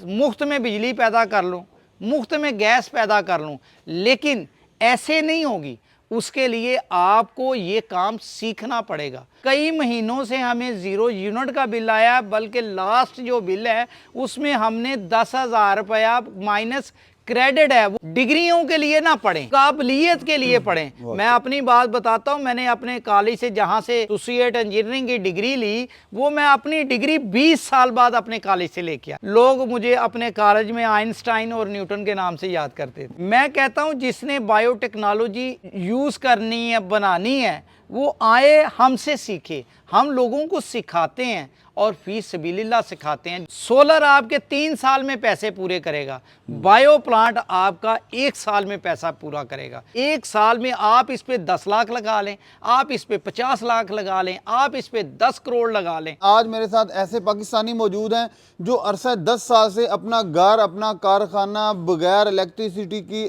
मुफ्त में बिजली पैदा कर लूँ, मुफ्त में गैस पैदा कर लूँ, लेकिन ऐसे नहीं होगी। उसके लिए आपको ये काम सीखना पड़ेगा। कई महीनों से हमें 0 यूनिट का बिल आया, बल्कि लास्ट जो बिल है उसमें हमने 10,000 रुपया माइनस क्रेडिट है। वो डिग्रियों के लिए ना पढ़ें, काबिलियत के लिए पढ़ें। मैं अपनी बात बताता हूं, मैंने अपने कॉलेज से जहां से एसोसिएट इंजीनियरिंग की डिग्री ली, वो मैं अपनी डिग्री 20 साल बाद अपने कॉलेज से लेके आया। लोग मुझे अपने कॉलेज में आइंस्टाइन और न्यूटन के नाम से याद करते थे। मैं कहता हूं जिसने बायोटेक्नोलॉजी यूज करनी है, बनानी है, वो आए हमसे सीखे। हम लोगों को सिखाते हैं और फी सबीलिल्लाह सिखाते हैं। सोलर आपके 3 साल में पैसे पूरे करेगा, बायो प्लांट आपका 1 साल में पैसा पूरा करेगा। 1 साल में आप इस पे 10 लाख लगा लें, आप इस पे 50 लाख लगा लें, आप इस पे 10 करोड़ लगा लें। आज मेरे साथ ऐसे पाकिस्तानी मौजूद हैं जो अरसा 10 साल से अपना घर, अपना कारखाना बगैर इलेक्ट्रिसिटी की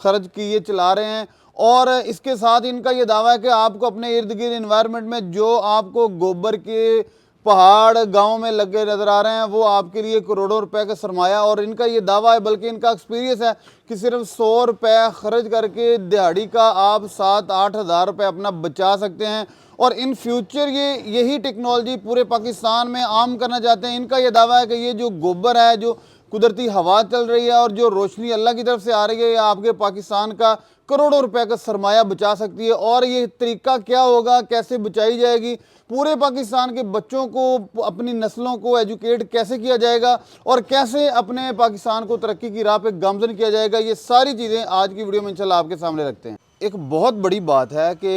खर्च किए चला रहे हैं, और इसके साथ इनका ये दावा है कि आपको अपने इर्द गिर्द इन्वायरमेंट में जो आपको गोबर के पहाड़ गांव में लगे नजर आ रहे हैं वो आपके लिए करोड़ों रुपए का सरमाया। और इनका ये दावा है, बल्कि इनका एक्सपीरियंस है कि सिर्फ 100 रुपये खर्च करके दिहाड़ी का आप 7-8 हज़ार रुपये अपना बचा सकते हैं, और इन फ्यूचर ये यही टेक्नोलॉजी पूरे पाकिस्तान में आम करना चाहते हैं। इनका ये दावा है कि ये जो गोबर है, जो कुदरती हवा चल रही है और जो रोशनी अल्लाह की तरफ से आ रही है, ये आपके पाकिस्तान का करोड़ों रुपए का सरमाया बचा सकती है। और ये तरीका क्या होगा, कैसे बचाई जाएगी, पूरे पाकिस्तान के बच्चों को, अपनी नस्लों को एजुकेट कैसे किया जाएगा और कैसे अपने पाकिस्तान को तरक्की की राह पे गामजन किया जाएगा, ये सारी चीज़ें आज की वीडियो में इंशाल्लाह आपके सामने रखते हैं। एक बहुत बड़ी बात है कि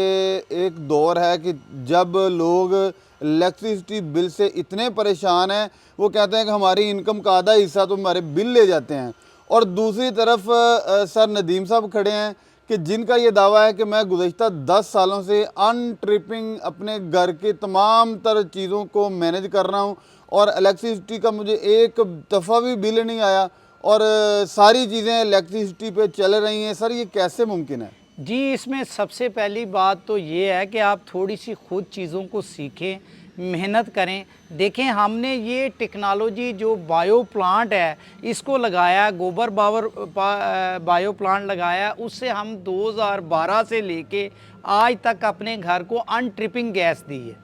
एक दौर है कि जब लोग इलेक्ट्रिसिटी बिल से इतने परेशान हैं, वो कहते हैं कि हमारी इनकम का आधा हिस्सा तो हमारे बिल ले जाते हैं, और दूसरी तरफ सर नदीम साहब खड़े हैं कि जिनका ये दावा है कि मैं गुज़श्ता 10 सालों से अनट्रिपिंग अपने घर के तमाम तर चीज़ों को मैनेज कर रहा हूँ, और इलेक्ट्रिसिटी का मुझे एक दफ़ा भी बिल नहीं आया, और सारी चीज़ें इलेक्ट्रिसिटी पे चल रही हैं। सर ये कैसे मुमकिन है? जी, इसमें सबसे पहली बात तो ये है कि आप थोड़ी सी खुद चीज़ों को सीखें, मेहनत करें। देखें, हमने ये टेक्नोलॉजी जो बायो प्लांट है इसको लगाया, गोबर बायो प्लांट लगाया, उससे हम 2012 से लेके आज तक अपने घर को अनट्रिपिंग गैस दी है।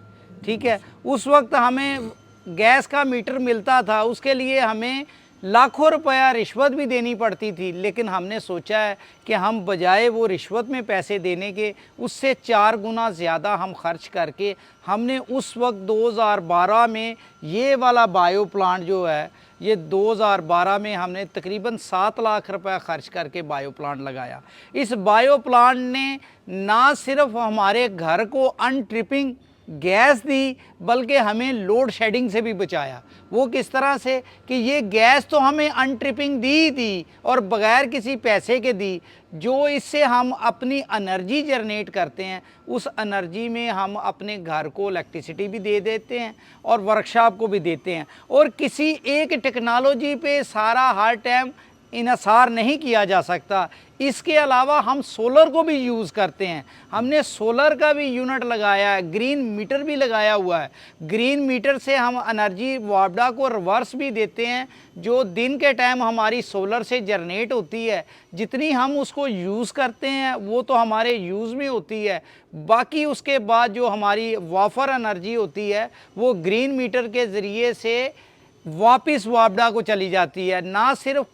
ठीक है, उस वक्त हमें गैस का मीटर मिलता था, उसके लिए हमें लाखों रुपया रिश्वत भी देनी पड़ती थी, लेकिन हमने सोचा है कि हम बजाय वो रिश्वत में पैसे देने के उससे 4 गुना ज़्यादा हम खर्च करके हमने उस वक्त 2012 में ये वाला बायो प्लांट जो है, ये 2012 में हमने तकरीबन 7 लाख रुपया खर्च करके बायो प्लांट लगाया। इस बायो प्लांट ने ना सिर्फ हमारे घर को अनट्रिपिंग गैस दी, बल्कि हमें लोड शेडिंग से भी बचाया। वो किस तरह से कि ये गैस तो हमें अनट्रिपिंग दी थी और बग़ैर किसी पैसे के दी, जो इससे हम अपनी एनर्जी जनरेट करते हैं, उस एनर्जी में हम अपने घर को इलेक्ट्रिसिटी भी दे देते हैं और वर्कशॉप को भी देते हैं। और किसी एक टेक्नोलॉजी पे सारा हर टाइम इन्हिसार नहीं किया जा सकता। इसके अलावा हम सोलर को भी यूज़ करते हैं। हमने सोलर का भी यूनिट लगाया है, ग्रीन मीटर भी लगाया हुआ है। ग्रीन मीटर से हम एनर्जी वापडा को रिवर्स भी देते हैं, जो दिन के टाइम हमारी सोलर से जनरेट होती है। जितनी हम उसको यूज़ करते हैं वो तो हमारे यूज़ में होती है, बाकी उसके बाद जो हमारी वाफर एनर्जी होती है वो ग्रीन मीटर के ज़रिए से वापस वापडा को चली जाती है। ना सिर्फ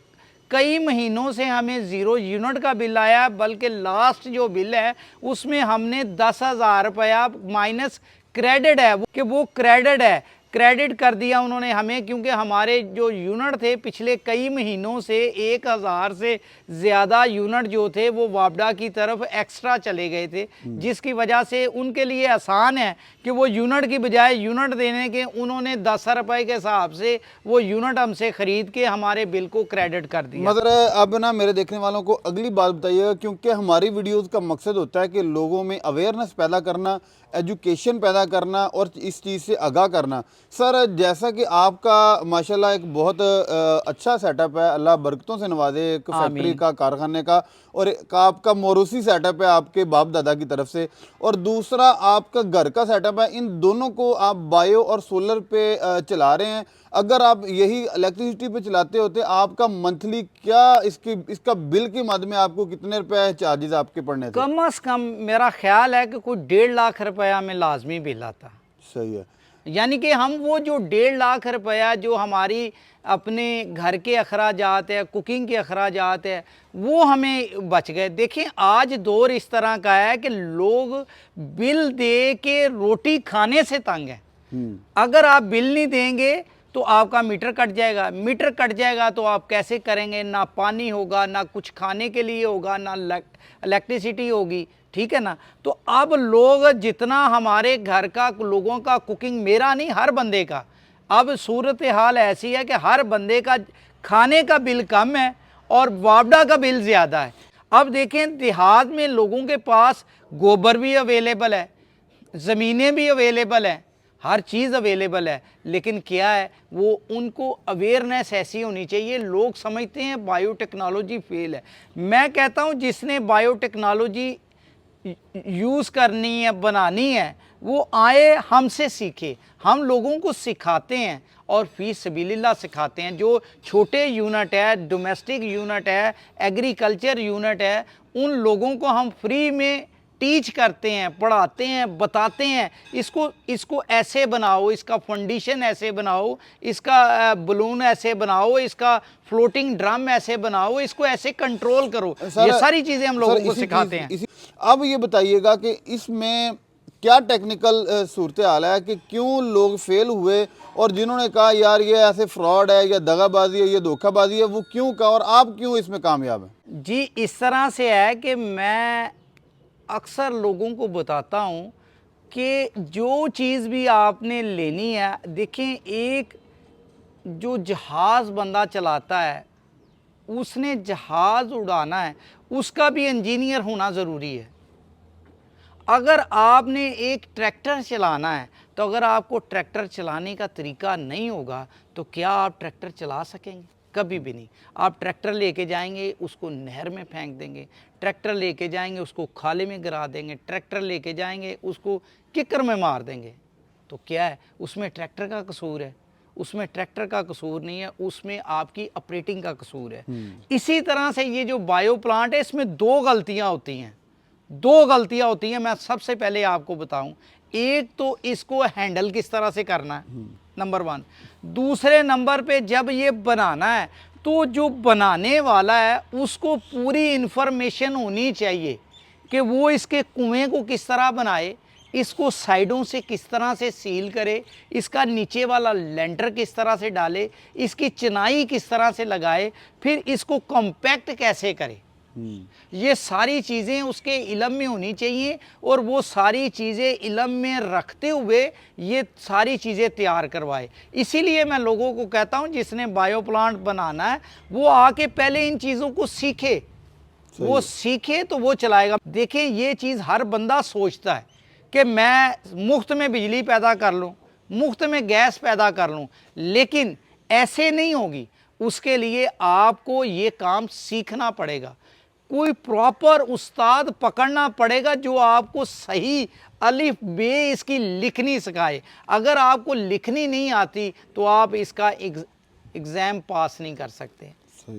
कई महीनों से हमें 0 यूनिट का बिल आया, बल्कि लास्ट जो बिल है उसमें हमने 10,000 रुपया माइनस क्रेडिट है, कि वो क्रेडिट है, क्रेडिट कर दिया उन्होंने हमें, क्योंकि हमारे जो यूनिट थे पिछले कई महीनों से 1000 से ज़्यादा यूनिट जो थे वो वापडा की तरफ एक्स्ट्रा चले गए थे, जिसकी वजह से उनके लिए आसान है कि वो यूनिट की बजाय यूनिट देने के उन्होंने 10 रुपये के हिसाब से वो यूनिट हमसे ख़रीद के हमारे बिल को क्रेडिट कर दिया। मतलब अब ना मेरे देखने वालों को अगली बात बताइएगा, क्योंकि हमारी वीडियोज़ का मकसद होता है कि लोगों में अवेयरनेस पैदा करना, एजुकेशन पैदा करना और इस चीज़ से आगाह करना सर जैसा कि आपका माशाल्लाह एक बहुत अच्छा सेटअप है, अल्लाह बरकतों से नवाजे, एक फैक्ट्री का, कारखाने का, और एक आपका मोरूसी सेटअप है आपके बाप दादा की तरफ से, और दूसरा आपका घर का सेटअप है। इन दोनों को आप बायो और सोलर पे चला रहे हैं। अगर आप यही इलेक्ट्रिसिटी पे चलाते होते, आपका मंथली क्या इसका बिल के मद में आपको कितने रुपए चार्जेस आपके पड़ने थे? कम से कम मेरा ख्याल है कि कोई 1.5 लाख रुपया में लाजमी बिल आता। सही है। यानी कि हम वो जो 1.5 लाख रुपया जो हमारी अपने घर के अखराजात है, कुकिंग के अखराजात है, वो हमें बच गए। देखिए आज दौर इस तरह का है कि लोग बिल दे के रोटी खाने से तंग हैं। अगर आप बिल नहीं देंगे तो आपका मीटर कट जाएगा, मीटर कट जाएगा तो आप कैसे करेंगे, ना पानी होगा, ना कुछ खाने के लिए होगा, ना इलेक्ट्रिसिटी होगी, ठीक है ना। तो अब लोग जितना हमारे घर का लोगों का कुकिंग, मेरा नहीं हर बंदे का, अब सूरत हाल ऐसी है कि हर बंदे का खाने का बिल कम है और वापडा का बिल ज़्यादा है। अब देखें देहात में लोगों के पास गोबर भी अवेलेबल है, ज़मीनें भी अवेलेबल हैं, हर चीज़ अवेलेबल है, लेकिन क्या है वो उनको अवेयरनेस ऐसी होनी चाहिए। लोग समझते हैं बायोटेक्नोलॉजी फेल है। मैं कहता हूँ जिसने बायोटेक्नोलॉजी यूज़ करनी है, बनानी है, वो आए हमसे सीखे। हम लोगों को सिखाते हैं और फी सबीलिल्लाह सिखाते हैं। जो छोटे यूनिट है, डोमेस्टिक यूनिट है, एग्रीकल्चर यूनिट है, उन लोगों को हम फ्री में टीच करते हैं, पढ़ाते हैं, बताते हैं इसको ऐसे बनाओ, इसका फंडिशन ऐसे बनाओ, इसका बलून ऐसे बनाओ, इसका फ्लोटिंग ड्रम ऐसे बनाओ, इसको ऐसे कंट्रोल करो। ये सारी चीज़ें हम लोगों को सिखाते हैं। अब ये बताइएगा कि इसमें क्या टेक्निकल सूरत हाल है कि क्यों लोग फेल हुए, और जिन्होंने कहा यार ये ऐसे फ्रॉड है या दगाबाजी है, ये धोखाबाजी है, वो क्यों कहा और आप क्यों इसमें कामयाब हैं? जी इस तरह से है कि मैं अक्सर लोगों को बताता हूँ कि जो चीज़ भी आपने लेनी है, देखें एक जो जहाज़ बंदा चलाता है, उसने जहाज़ उड़ाना है, उसका भी इंजीनियर होना ज़रूरी है। अगर आपने एक ट्रैक्टर चलाना है, तो अगर आपको ट्रैक्टर चलाने का तरीका नहीं होगा तो क्या आप ट्रैक्टर चला सकेंगे? कभी भी नहीं। आप ट्रैक्टर लेके जाएंगे, उसको नहर में फेंक देंगे, ट्रैक्टर लेके जाएंगे, उसको खाले में गिरा देंगे, ट्रैक्टर लेके जाएंगे, उसको किकर में मार देंगे। तो क्या है उसमें ट्रैक्टर का कसूर है? उसमें ट्रैक्टर का कसूर नहीं है, उसमें आपकी ऑपरेटिंग का कसूर है। इसी तरह से ये जो बायो प्लांट है, इसमें दो गलतियां होती हैं। मैं सबसे पहले आपको बताऊं, एक तो इसको हैंडल किस तरह से करना है, नंबर 1। दूसरे नंबर पे जब ये बनाना है तो जो बनाने वाला है उसको पूरी इन्फॉर्मेशन होनी चाहिए कि वो इसके कुएं को किस तरह बनाए, इसको साइडों से किस तरह से सील करे, इसका नीचे वाला लेंटर किस तरह से डाले, इसकी चिनाई किस तरह से लगाए, फिर इसको कॉम्पैक्ट कैसे करे। ये सारी चीज़ें उसके इल्म में होनी चाहिए और वो सारी चीज़ें इल्म में रखते हुए ये सारी चीज़ें तैयार करवाए। इसीलिए मैं लोगों को कहता हूँ जिसने बायो प्लांट बनाना है वो आके पहले इन चीज़ों को सीखे, वो सीखे तो वो चलाएगा। देखें ये चीज़ हर बंदा सोचता है कि मैं मुफ्त में बिजली पैदा कर लूँ, मुफ्त में गैस पैदा कर लूँ, लेकिन ऐसे नहीं होगी। उसके लिए आपको ये काम सीखना पड़ेगा, कोई प्रॉपर उस्ताद पकड़ना पड़ेगा जो आपको सही अलिफ बे इसकी लिखनी सिखाए। अगर आपको लिखनी नहीं आती तो आप इसका एग्ज़ाम पास नहीं कर सकते,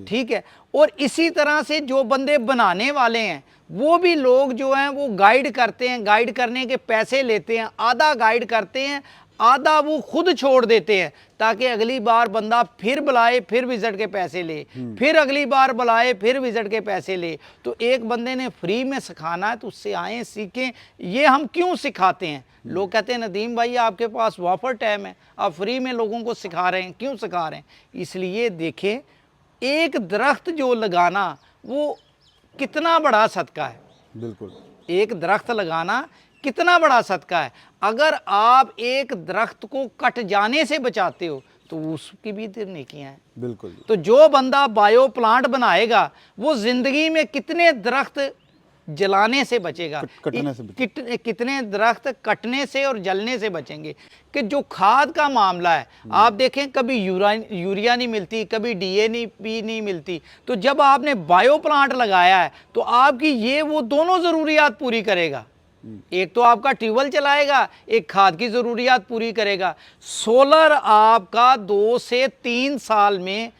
ठीक है। और इसी तरह से जो बंदे बनाने वाले हैं वो भी लोग जो हैं वो गाइड करते हैं, गाइड करने के पैसे लेते हैं, आधा गाइड करते हैं, आधा वो खुद छोड़ देते हैं, ताकि अगली बार बंदा फिर बुलाए, फिर विजिट के पैसे ले, फिर अगली बार बुलाए, फिर विजिट के पैसे ले। तो एक बंदे ने फ्री में सिखाना है तो उससे आएँ सीखें। ये हम क्यों सिखाते हैं? लोग कहते हैं नदीम भाई आपके पास वाफर टाइम है, आप फ्री में लोगों को सिखा रहे हैं, क्यों सिखा रहे हैं? इसलिए देखें एक दरख्त जो लगाना वो कितना बड़ा सदका है। बिल्कुल, एक दरख्त लगाना कितना बड़ा सदका है। अगर आप एक दरख्त को कट जाने से बचाते हो तो उसकी भी नेकियां हैं। बिल्कुल। तो जो बंदा बायो प्लांट बनाएगा वो जिंदगी में कितने दरख्त जलाने से बचेगा, कटने से बचेगा। कितने दरख्त कटने से और जलने से बचेंगे। कि जो खाद का मामला है, आप देखें कभी यूरिया नहीं मिलती, कभी DAP नहीं मिलती, तो जब आपने बायो प्लांट लगाया है तो आपकी ये वो दोनों ज़रूरियात पूरी करेगा। एक तो आपका ट्यूबवेल चलाएगा, एक खाद की ज़रूरियात पूरी करेगा। सोलर आपका 2 से 3 साल में,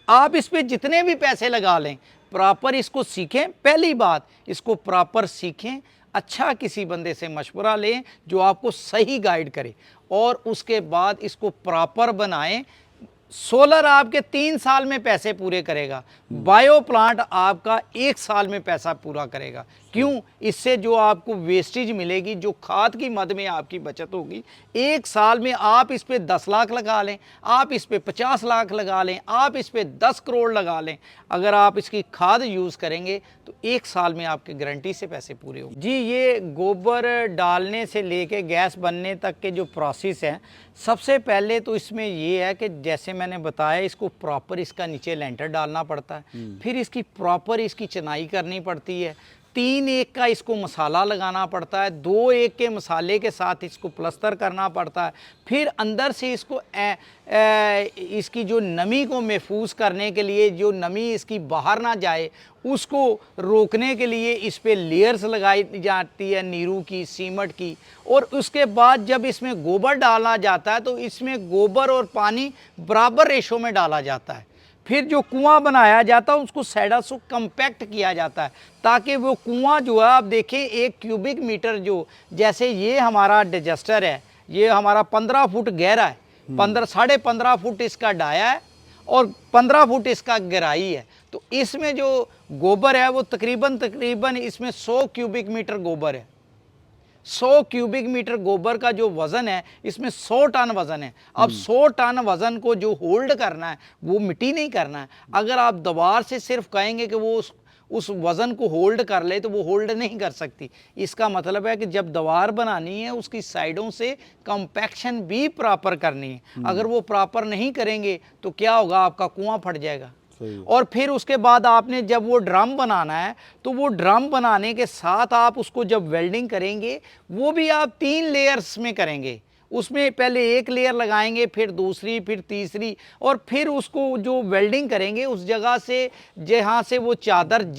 आप इस पे जितने भी पैसे लगा लें, प्रॉपर इसको सीखें। पहली बात, इसको प्रॉपर सीखें, अच्छा किसी बंदे से मशवरा लें जो आपको सही गाइड करे, और उसके बाद इसको प्रॉपर बनाएं। सोलर आपके 3 साल में पैसे पूरे करेगा, बायो प्लांट आपका 1 साल में पैसा पूरा करेगा। क्यों? इससे जो आपको वेस्टेज मिलेगी, जो खाद की मद में आपकी बचत होगी, 1 साल में आप इस पे 10 लाख लगा लें, आप इस पे 50 लाख लगा लें, आप इस पे 10 करोड़ लगा लें, अगर आप इसकी खाद यूज़ करेंगे तो 1 साल में आपके गारंटी से पैसे पूरे होंगे। जी, ये गोबर डालने से लेके गैस बनने तक के जो प्रोसेस है, सबसे पहले तो इसमें ये है कि जैसे मैंने बताया, इसको प्रॉपर इसका नीचे लेंटर डालना पड़ता है, फिर इसकी प्रॉपर इसकी चिनाई करनी पड़ती है, 3-1 का इसको मसाला लगाना पड़ता है, 2-1 के मसाले के साथ इसको प्लस्तर करना पड़ता है, फिर अंदर से इसको इसकी जो नमी को महफूज करने के लिए, जो नमी इसकी बाहर ना जाए उसको रोकने के लिए इस पे लेयर्स लगाई जाती है, नीरू की, सीमेंट की। और उसके बाद जब इसमें गोबर डाला जाता है तो इसमें गोबर और पानी बराबर रेशो में डाला जाता है। फिर जो कुआं बनाया जाता है उसको सैडा से कंपैक्ट किया जाता है, ताकि वो कुआं जो है, आप देखें 1 क्यूबिक मीटर, जो जैसे ये हमारा डिजेस्टर है, ये हमारा 15 फुट गहरा है, 15.5 फुट इसका डाया है और 15 फुट इसका गहराई है। तो इसमें जो गोबर है वो तकरीबन इसमें 100 क्यूबिक मीटर गोबर है। 100 क्यूबिक मीटर गोबर का जो वज़न है, इसमें 100 टन वज़न है। अब 100 टन वज़न को जो होल्ड करना है, वो मिट्टी नहीं करना है। अगर आप दीवार से सिर्फ कहेंगे कि वो उस वज़न को होल्ड कर ले, तो वो होल्ड नहीं कर सकती। इसका मतलब है कि जब दीवार बनानी है, उसकी साइडों से कंपैक्शन भी प्रॉपर करनी है। अगर वो प्रॉपर नहीं करेंगे तो क्या होगा, आपका कुआं फट जाएगा। और फिर उसके बाद आपने जब वो ड्रम बनाना है, तो वो ड्रम बनाने के साथ आप उसको जब वेल्डिंग करेंगे, वो भी आप 3 लेयर्स में करेंगे। उसमें पहले 1 लेयर लगाएंगे, फिर दूसरी, फिर तीसरी, और फिर उसको जो वेल्डिंग करेंगे उस जगह से जहाँ से वो चादर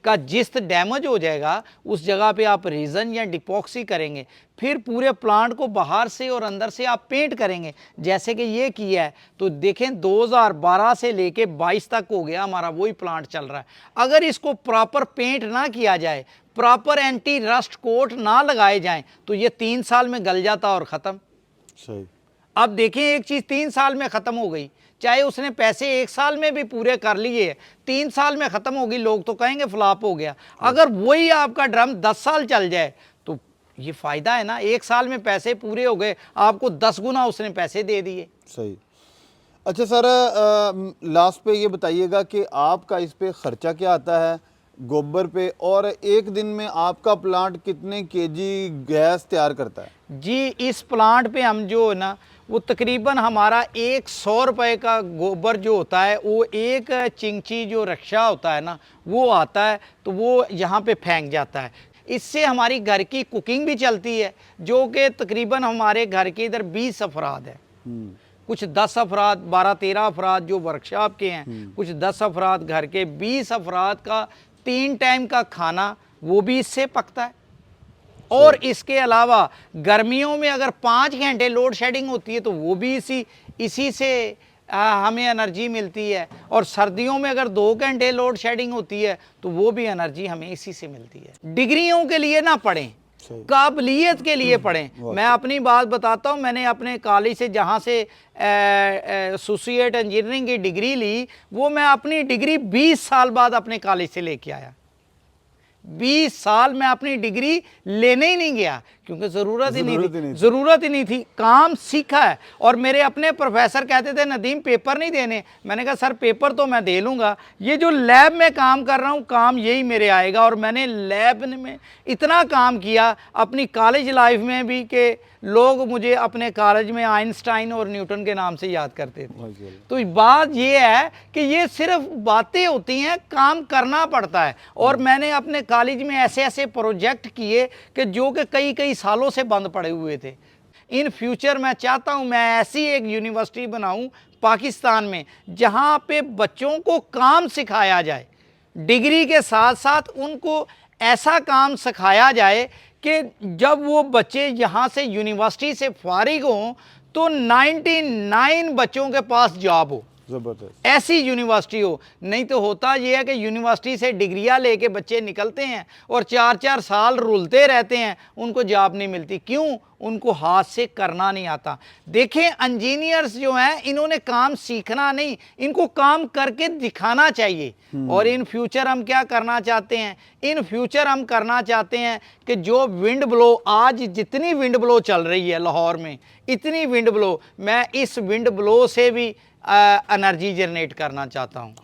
का जिस्त डैमेज हो जाएगा, उस जगह पे आप रीज़न या डिपॉक्सी करेंगे। फिर पूरे प्लांट को बाहर से और अंदर से आप पेंट करेंगे, जैसे कि ये किया है। तो देखें 2012 से लेके 22 तक हो गया हमारा वही प्लांट चल रहा है। अगर इसको प्रॉपर पेंट ना किया जाए, प्रॉपर एंटी रस्ट कोट ना लगाए जाएं, तो ये 3 साल में गल जाता और ख़त्म। सही। अब देखें, एक चीज़ 3 साल में ख़त्म हो गई, चाहे उसने पैसे 1 साल में भी पूरे कर लिए, 3 साल में ख़त्म होगी, लोग तो कहेंगे फ्लॉप हो गया। अगर वही आपका ड्रम 10 साल चल जाए तो ये फ़ायदा है ना। 1 साल में पैसे पूरे हो गए, आपको 10 गुना उसने पैसे दे दिए। सही। अच्छा सर, लास्ट पे ये बताइएगा कि आपका इस पे ख़र्चा क्या आता है गोबर पे, और एक दिन में आपका प्लांट कितने केजी गैस तैयार करता है? जी, इस प्लांट पे हम जो है ना, वो तकरीबन हमारा 100 रुपये का गोबर जो होता है, वो एक चिंची जो रक्षा होता है ना, वो आता है, तो वो यहाँ पे फेंक जाता है। इससे हमारी घर की कुकिंग भी चलती है, जो कि तकरीबन हमारे घर के इधर 20 अफराद है। कुछ 10 अफराद, 12-13 अफराद जो वर्कशॉप के हैं, कुछ 10 अफराद घर के, 20 अफराद का 3 टाइम का खाना वो भी इससे पकता है। और इसके अलावा गर्मियों में अगर 5 घंटे लोड शेडिंग होती है तो वो भी इसी से हमें एनर्जी मिलती है। और सर्दियों में अगर 2 घंटे लोड शेडिंग होती है तो वो भी एनर्जी हमें इसी से मिलती है। डिग्रियों के लिए ना पढ़ें, काबिलियत के लिए पढ़ें। मैं अपनी बात बताता हूँ, मैंने अपने कॉलेज से जहाँ से एसोसिएट इंजीनियरिंग की डिग्री ली, वो मैं अपनी डिग्री 20 साल बाद अपने कॉलेज से लेके आया। 20 साल मैं अपनी डिग्री लेने ही नहीं गया, क्योंकि ज़रूरत ही नहीं थी, काम सीखा है। और मेरे अपने प्रोफेसर कहते थे नदीम पेपर नहीं देने, मैंने कहा सर पेपर तो मैं दे लूँगा, ये जो लैब में काम कर रहा हूँ काम यही मेरे आएगा। और मैंने लैब में इतना काम किया अपनी कॉलेज लाइफ में भी कि लोग मुझे अपने कॉलेज में आइंस्टाइन और न्यूटन के नाम से याद करते थे। तो बात ये है कि ये सिर्फ बातें होती हैं, काम करना पड़ता है। और मैंने अपने कॉलेज में ऐसे ऐसे प्रोजेक्ट किए कि जो कि कई सालों से बंद पड़े हुए थे। इन फ्यूचर मैं चाहता हूँ मैं ऐसी एक यूनिवर्सिटी बनाऊँ पाकिस्तान में जहाँ पे बच्चों को काम सिखाया जाए, डिग्री के साथ साथ उनको ऐसा काम सिखाया जाए कि जब वो बच्चे यहाँ से यूनिवर्सिटी से फारिग हों तो 99 बच्चों के पास जॉब हो, ज़बरदस्त ऐसी यूनिवर्सिटी हो। नहीं तो होता ये है कि यूनिवर्सिटी से डिग्रियां लेके बच्चे निकलते हैं और 4-4 साल रुलते रहते हैं, उनको जॉब नहीं मिलती। क्यों? उनको हाथ से करना नहीं आता। देखें इंजीनियर्स जो हैं इन्होंने काम सीखना नहीं, इनको काम करके दिखाना चाहिए। और इन फ्यूचर हम क्या करना चाहते हैं? इन फ्यूचर हम करना चाहते हैं कि जो विंड ब्लो, आज जितनी विंड ब्लो चल रही है लाहौर में, इतनी विंड ब्लो, मैं इस विंड ब्लो से भी एनर्जी जनरेट करना चाहता हूँ,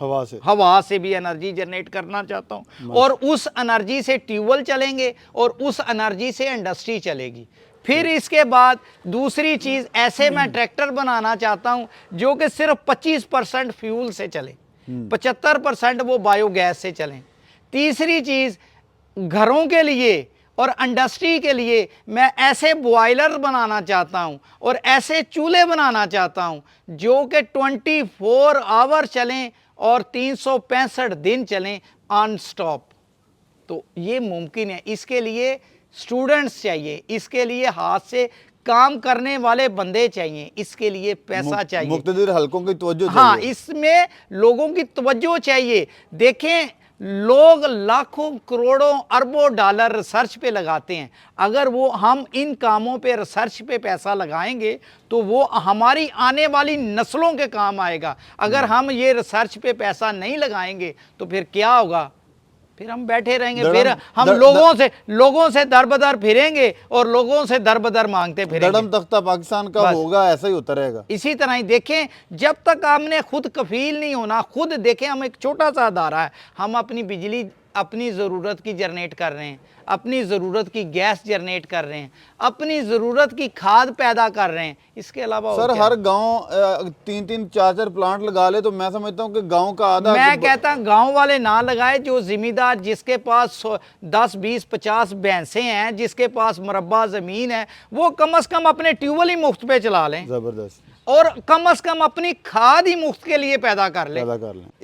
हवा से भी एनर्जी जनरेट करना चाहता हूँ। और उस एनर्जी से ट्यूबवेल चलेंगे और उस एनर्जी से इंडस्ट्री चलेगी। फिर इसके बाद दूसरी चीज़, ऐसे मैं ट्रैक्टर बनाना चाहता हूँ जो कि सिर्फ 25% फ्यूल से चले, 75% वो बायोगैस से चलें। तीसरी चीज़, घरों के लिए और इंडस्ट्री के लिए मैं ऐसे बॉयलर बनाना चाहता हूं और ऐसे चूल्हे बनाना चाहता हूं जो कि 24 आवर चलें और 365 दिन चलें ऑन स्टॉप। तो ये मुमकिन है। इसके लिए स्टूडेंट्स चाहिए, इसके लिए हाथ से काम करने वाले बंदे चाहिए, इसके लिए पैसा चाहिए, मुख्तलिफ हलकों की तवज्जो चाहिए। हाँ, इसमें लोगों की तवज्जो चाहिए। देखें, लोग लाखों करोड़ों अरबों डॉलर रिसर्च पे लगाते हैं। अगर वो हम इन कामों पे रिसर्च पे पैसा लगाएंगे तो वो हमारी आने वाली नस्लों के काम आएगा। अगर हम ये रिसर्च पे पैसा नहीं लगाएंगे तो फिर क्या होगा? फिर हम बैठे रहेंगे, फिर हम लोगों से दर बदर फिरेंगे और लोगों से दर बदर मांगते फिरेंगे। दड़म तख्ता पाकिस्तान का होगा, ऐसा ही होता रहेगा। इसी तरह ही देखें, जब तक हमने खुद कफील नहीं होना, खुद देखें, हम एक छोटा सा अदारा है, हम अपनी बिजली अपनी ज़रूरत की जनरेट कर रहे हैं, अपनी ज़रूरत की गैस जनरेट कर रहे हैं, अपनी ज़रूरत की खाद पैदा कर रहे हैं। इसके अलावा सर हर गांव 3-3 4-4 प्लांट लगा ले तो मैं समझता हूँ कि गांव का आधा, मैं कहता हूँ गांव वाले ना लगाए, जो जिम्मेदार, जिसके पास 10, 20, 50 भैंसें हैं, जिसके पास मुरब्बा ज़मीन है, वो कम से कम अपने ट्यूबवेल ही मुफ्त पे चला लें। ज़बरदस्त। और कम से कम अपनी खाद ही मुफ्त के लिए पैदा कर लें।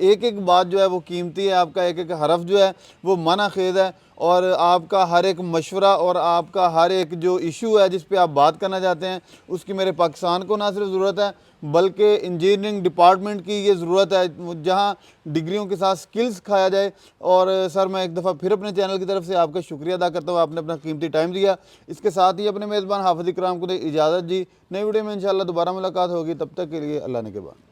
एक एक बात जो है वो कीमती है, आपका एक एक हरफ जो है वो मना खेद है, और आपका हर एक मशवरा और आपका हर एक जो इशू है जिस पे आप बात करना चाहते हैं उसकी मेरे पाकिस्तान को ना सिर्फ ज़रूरत है बल्कि इंजीनियरिंग डिपार्टमेंट की ये ज़रूरत है जहाँ डिग्रियों के साथ स्किल्स सिखाया जाए। और सर मैं एक दफ़ा फिर अपने चैनल की तरफ से आपका शुक्रिया अदा करता हूँ, आपने अपना कीमती टाइम दिया। इसके साथ ही अपने मेज़बान हाफिज़ इकराम को दे इजाज़त दी। नई वीडियो में इंशाअल्लाह दोबारा मुलाकात होगी, तब तक के लिए अल्लाह ने के बाद।